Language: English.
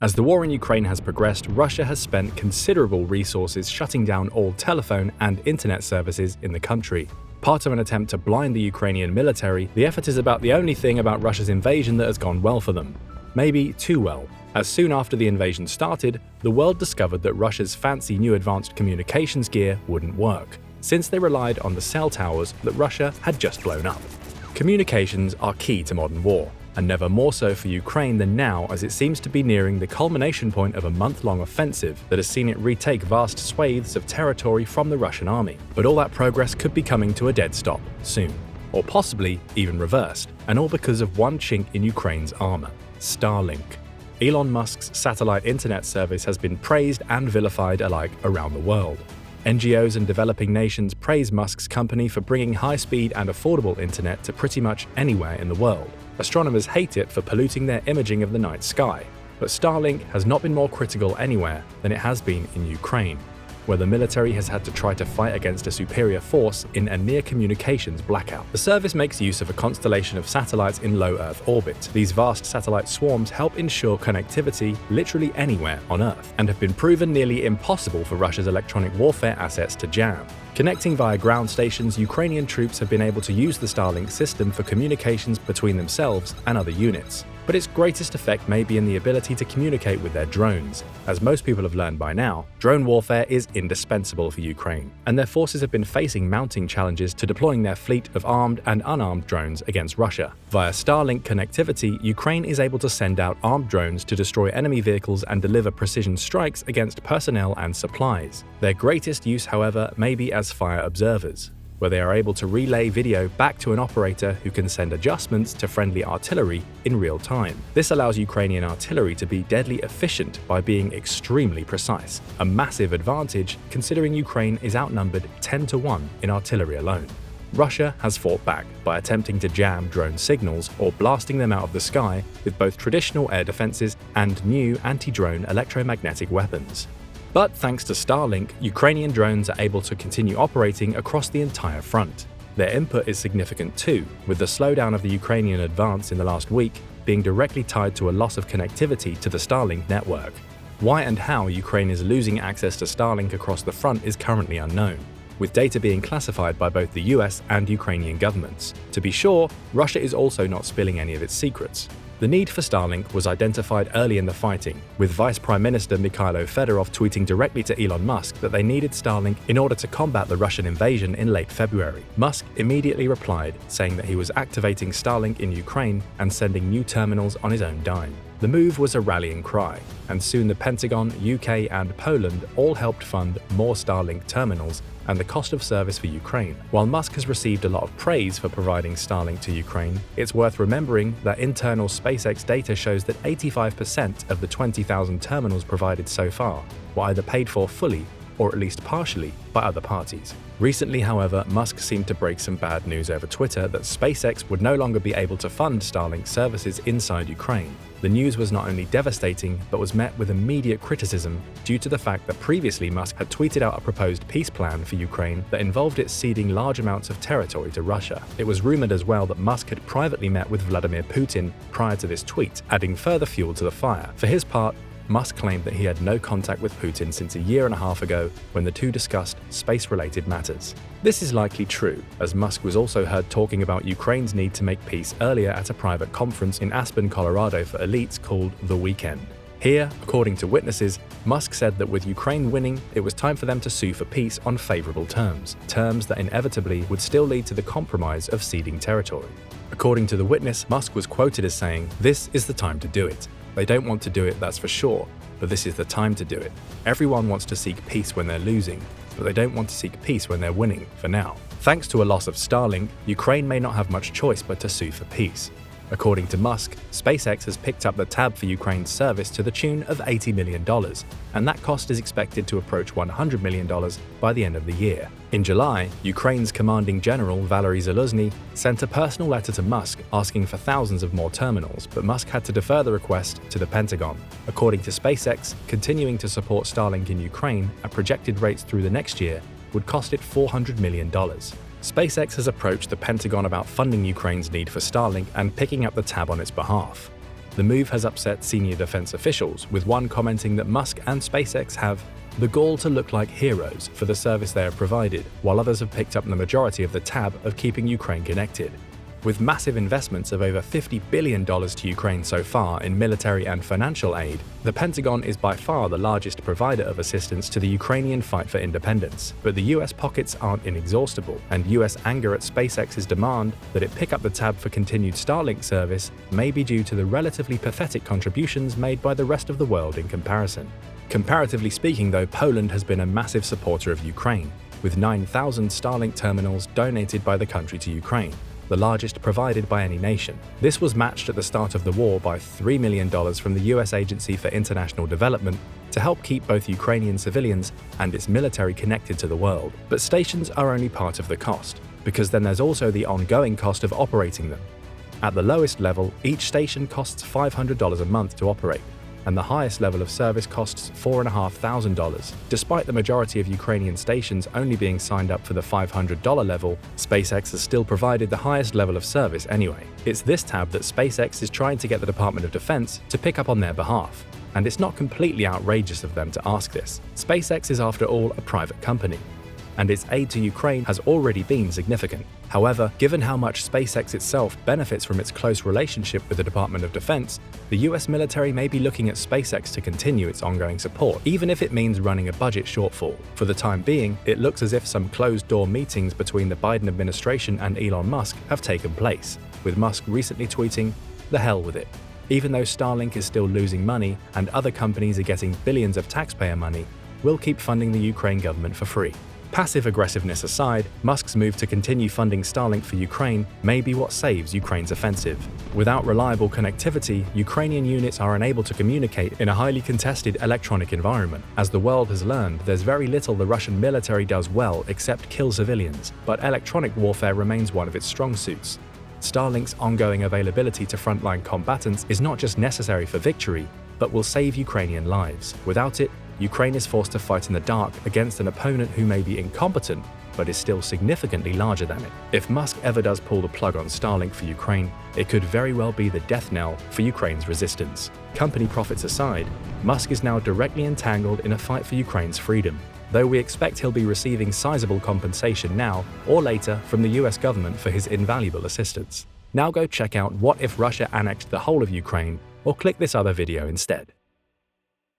As the war in Ukraine has progressed, Russia has spent considerable resources shutting down all telephone and internet services in the country. Part of an attempt to blind the Ukrainian military, the effort is about the only thing about Russia's invasion that has gone well for them. Maybe too well, as soon after the invasion started, the world discovered that Russia's fancy new advanced communications gear wouldn't work, since they relied on the cell towers that Russia had just blown up. Communications are key to modern war, and never more so for Ukraine than now, as it seems to be nearing the culmination point of a month-long offensive that has seen it retake vast swathes of territory from the Russian army. But all that progress could be coming to a dead stop soon, or possibly even reversed, and all because of one chink in Ukraine's armor: Starlink. Elon Musk's satellite internet service has been praised and vilified alike around the world. NGOs and developing nations praise Musk's company for bringing high-speed and affordable internet to pretty much anywhere in the world. Astronomers hate it for polluting their imaging of the night sky. But Starlink has not been more critical anywhere than it has been in Ukraine, where the military has had to try to fight against a superior force in a near-communications blackout. The service makes use of a constellation of satellites in low Earth orbit. These vast satellite swarms help ensure connectivity literally anywhere on Earth, and have been proven nearly impossible for Russia's electronic warfare assets to jam. Connecting via ground stations, Ukrainian troops have been able to use the Starlink system for communications between themselves and other units. But its greatest effect may be in the ability to communicate with their drones. As most people have learned by now, drone warfare is indispensable for Ukraine, and their forces have been facing mounting challenges to deploying their fleet of armed and unarmed drones against Russia. Via Starlink connectivity, Ukraine is able to send out armed drones to destroy enemy vehicles and deliver precision strikes against personnel and supplies. Their greatest use, however, may be as fire observers, where they are able to relay video back to an operator who can send adjustments to friendly artillery in real time. This allows Ukrainian artillery to be deadly efficient by being extremely precise, a massive advantage considering Ukraine is outnumbered 10-1 in artillery alone. Russia has fought back by attempting to jam drone signals or blasting them out of the sky with both traditional air defenses and new anti-drone electromagnetic weapons. But thanks to Starlink, Ukrainian drones are able to continue operating across the entire front. Their input is significant too, with the slowdown of the Ukrainian advance in the last week being directly tied to a loss of connectivity to the Starlink network. Why and how Ukraine is losing access to Starlink across the front is currently unknown, with data being classified by both the US and Ukrainian governments. To be sure, Russia is also not spilling any of its secrets. The need for Starlink was identified early in the fighting, with Vice Prime Minister Mikhailo Fedorov tweeting directly to Elon Musk that they needed Starlink in order to combat the Russian invasion in late February. Musk immediately replied, saying that he was activating Starlink in Ukraine and sending new terminals on his own dime. The move was a rallying cry, and soon the Pentagon, UK, and Poland all helped fund more Starlink terminals and the cost of service for Ukraine. While Musk has received a lot of praise for providing Starlink to Ukraine, it's worth remembering that internal SpaceX data shows that 85% of the 20,000 terminals provided so far were either paid for fully or at least partially by other parties. Recently, however, Musk seemed to break some bad news over Twitter that SpaceX would no longer be able to fund Starlink services inside Ukraine. The news was not only devastating, but was met with immediate criticism due to the fact that previously Musk had tweeted out a proposed peace plan for Ukraine that involved it ceding large amounts of territory to Russia. It was rumored as well that Musk had privately met with Vladimir Putin prior to this tweet, adding further fuel to the fire. For his part, Musk claimed that he had no contact with Putin since a year and a half ago when the two discussed space-related matters. This is likely true, as Musk was also heard talking about Ukraine's need to make peace earlier at a private conference in Aspen, Colorado for elites called The Weekend. Here, according to witnesses, Musk said that with Ukraine winning, it was time for them to sue for peace on favorable terms that inevitably would still lead to the compromise of ceding territory. According to the witness, Musk was quoted as saying, "This is the time to do it. They don't want to do it, that's for sure, but this is the time to do it. Everyone wants to seek peace when they're losing, but they don't want to seek peace when they're winning, for now." Thanks to a loss of Starlink, Ukraine may not have much choice but to sue for peace. According to Musk, SpaceX has picked up the tab for Ukraine's service to the tune of $80 million, and that cost is expected to approach $100 million by the end of the year. In July, Ukraine's commanding general Valery Zaluzhny sent a personal letter to Musk asking for thousands of more terminals, but Musk had to defer the request to the Pentagon. According to SpaceX, continuing to support Starlink in Ukraine at projected rates through the next year would cost it $400 million. SpaceX has approached the Pentagon about funding Ukraine's need for Starlink and picking up the tab on its behalf. The move has upset senior defense officials, with one commenting that Musk and SpaceX have the gall to look like heroes for the service they have provided, while others have picked up the majority of the tab of keeping Ukraine connected. With massive investments of over $50 billion to Ukraine so far in military and financial aid, the Pentagon is by far the largest provider of assistance to the Ukrainian fight for independence. But the US pockets aren't inexhaustible, and US anger at SpaceX's demand that it pick up the tab for continued Starlink service may be due to the relatively pathetic contributions made by the rest of the world in comparison. Comparatively speaking, though, Poland has been a massive supporter of Ukraine, with 9,000 Starlink terminals donated by the country to Ukraine, the largest provided by any nation. This was matched at the start of the war by $3 million from the US Agency for International Development to help keep both Ukrainian civilians and its military connected to the world. But stations are only part of the cost, because then there's also the ongoing cost of operating them. At the lowest level, each station costs $500 a month to operate, and the highest level of service costs $4,500. Despite the majority of Ukrainian stations only being signed up for the $500 level, SpaceX has still provided the highest level of service anyway. It's this tab that SpaceX is trying to get the Department of Defense to pick up on their behalf. And it's not completely outrageous of them to ask this. SpaceX is after all a private company, and its aid to Ukraine has already been significant. However, given how much SpaceX itself benefits from its close relationship with the Department of Defense, the US military may be looking at SpaceX to continue its ongoing support, even if it means running a budget shortfall. For the time being, it looks as if some closed-door meetings between the Biden administration and Elon Musk have taken place, with Musk recently tweeting, "The hell with it." Even though Starlink is still losing money and other companies are getting billions of taxpayer money, we'll keep funding the Ukraine government for free. Passive aggressiveness aside, Musk's move to continue funding Starlink for Ukraine may be what saves Ukraine's offensive. Without reliable connectivity, Ukrainian units are unable to communicate in a highly contested electronic environment. As the world has learned, there's very little the Russian military does well except kill civilians, but electronic warfare remains one of its strong suits. Starlink's ongoing availability to frontline combatants is not just necessary for victory, but will save Ukrainian lives. Without it, Ukraine is forced to fight in the dark against an opponent who may be incompetent, but is still significantly larger than it. If Musk ever does pull the plug on Starlink for Ukraine, it could very well be the death knell for Ukraine's resistance. Company profits aside, Musk is now directly entangled in a fight for Ukraine's freedom, though we expect he'll be receiving sizable compensation now or later from the US government for his invaluable assistance. Now go check out What If Russia Annexed the Whole of Ukraine, or click this other video instead.